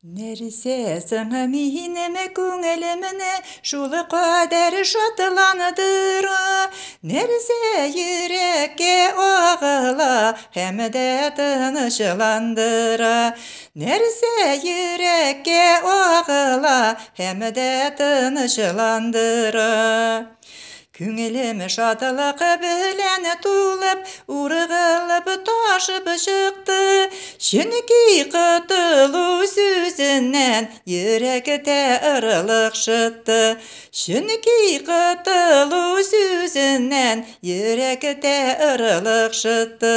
Nerse sana mihineme күңелемне шулы кадәр шатландыр. Nerse йөрәккә агыла һәм дә тынычландыра. Nerse йөрәккә агыла һәм дә тынычландыра. Күңелем шатлык белән тулып, ургылып ташып чыкты. Чөнки котылу сүзеннән йөрәктә ырлык шытты. Чөнки котылу сүзеннән йөрәктә ырлык шытты.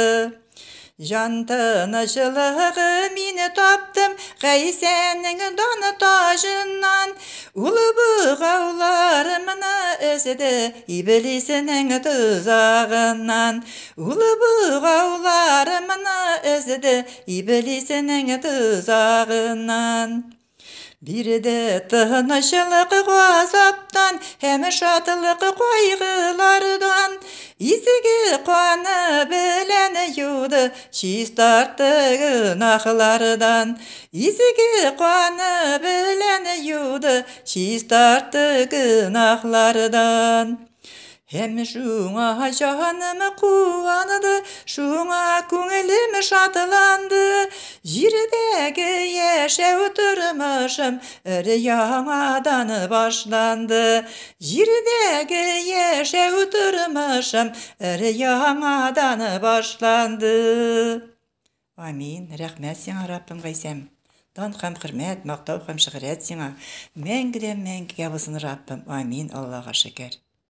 Жан тынычлыгы мине таптым Гайсәнең даны тажыннан. Ул бұғауларымны өзді иблисенең тузагыннан. Ул бұғауларымны өзді иблисенең тузагыннан. Бирде тынычлык газаптан һәм шатлык кайгылардан. Изге каны белән юды чистартты гынахлардан. Изге каны белән юды чистартты гынахлардан. Һәм шуңа җаным куанды, шуңа күңелем шатланды. Җирдәге яшәү тормышым яңадан башланды. Җирдәге яшәү тормышым яңадан башланды. Амин. Рәхмәт сиңа, Раббым Гайсәм. Дан һәм хөрмәт, мактау һәм шөгырәт сиңа. Мәңгедән мәңгегә булсын, Раббым. Амин. Аллаһка шөкер.